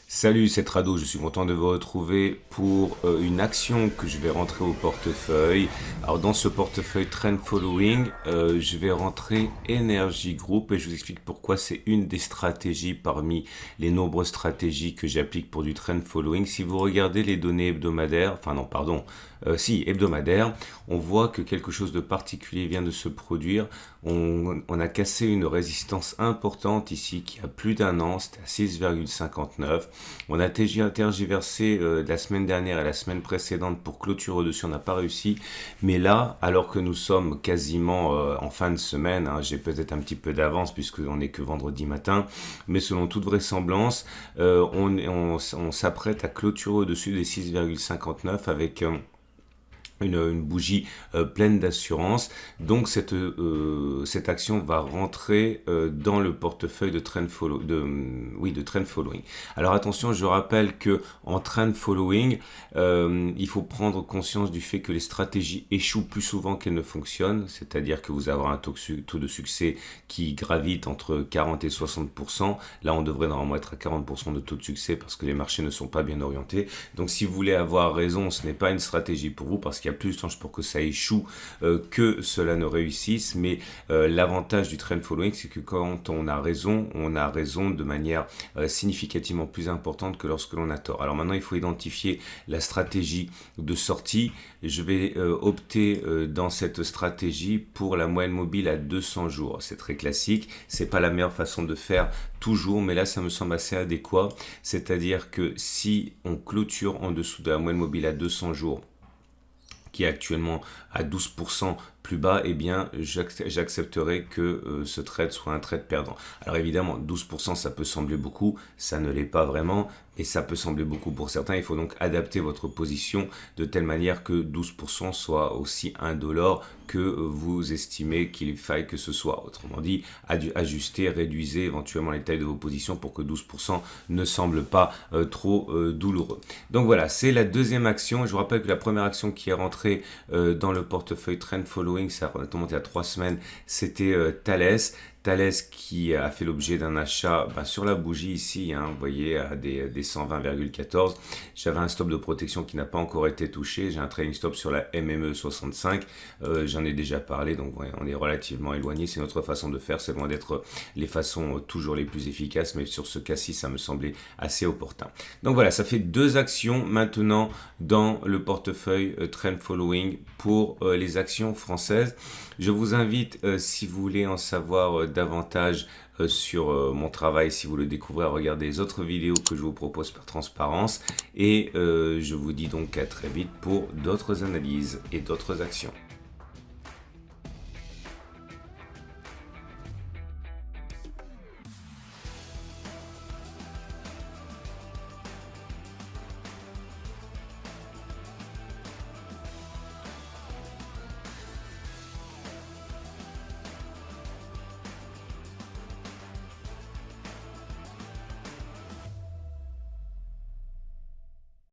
Salut, c'est Trado, je suis content de vous retrouver pour une action que je vais rentrer au portefeuille. Alors dans ce portefeuille Trend Following, je vais rentrer Energy Group et je vous explique pourquoi c'est une des stratégies parmi les nombreuses stratégies que j'applique pour du Trend Following. Si vous regardez les données hebdomadaires, hebdomadaires, on voit que quelque chose de particulier vient de se produire. On a cassé une résistance importante ici qui a plus d'un an, c'était à 6,59. On a tergiversé la semaine dernière et la semaine précédente pour clôturer au-dessus, on n'a pas réussi. Mais là, alors que nous sommes quasiment en fin de semaine, j'ai peut-être un petit peu d'avance puisqu'on n'est que vendredi matin, mais selon toute vraisemblance, on s'apprête à clôturer au-dessus des 6,59 avec une bougie pleine d'assurance. Donc cette action va rentrer dans le portefeuille de trend following. Alors attention, je rappelle que en trend following, il faut prendre conscience du fait que les stratégies échouent plus souvent qu'elles ne fonctionnent, c'est-à-dire que vous avez un taux de succès qui gravite entre 40 et 60%. Là, on devrait normalement être à 40% de taux de succès parce que les marchés ne sont pas bien orientés. Donc si vous voulez avoir raison, ce n'est pas une stratégie pour vous parce qu'il y a plus de chances pour que ça échoue que cela ne réussisse. Mais l'avantage du trend following, c'est que quand on a raison de manière significativement plus importante que lorsque l'on a tort. Alors maintenant, il faut identifier la stratégie de sortie. Je vais opter dans cette stratégie pour la moyenne mobile à 200 jours. C'est très classique, c'est pas la meilleure façon de faire toujours, mais là ça me semble assez adéquat. C'est-à-dire que si on clôture en dessous de la moyenne mobile à 200 jours, qui est actuellement à 12% plus bas, eh bien j'accepterai que ce trade soit un trade perdant. Alors évidemment, 12% ça peut sembler beaucoup, ça ne l'est pas vraiment, mais ça peut sembler beaucoup pour certains. Il faut donc adapter votre position de telle manière que 12% soit aussi indolore que vous estimez qu'il faille que ce soit. Autrement dit, ajustez, réduisez éventuellement les tailles de vos positions pour que 12% ne semble pas trop douloureux. Donc voilà, c'est la deuxième action. Je vous rappelle que la première action qui est rentrée dans le portefeuille Trend Following, ça a remonté à 3 semaines, c'était Thales. Thales qui a fait l'objet d'un achat sur la bougie ici, vous voyez, à des 120,14. J'avais un stop de protection qui n'a pas encore été touché. J'ai un trading stop sur la MME 65. J'en ai déjà parlé, donc ouais, on est relativement éloigné. C'est notre façon de faire. C'est loin d'être les façons toujours les plus efficaces, mais sur ce cas-ci, ça me semblait assez opportun. Donc voilà, ça fait 2 actions maintenant dans le portefeuille Trend Following pour les actions françaises. Je vous invite, si vous voulez en savoir davantage sur mon travail, si vous le découvrez, à regarder les autres vidéos que je vous propose par transparence. Et je vous dis donc à très vite pour d'autres analyses et d'autres actions.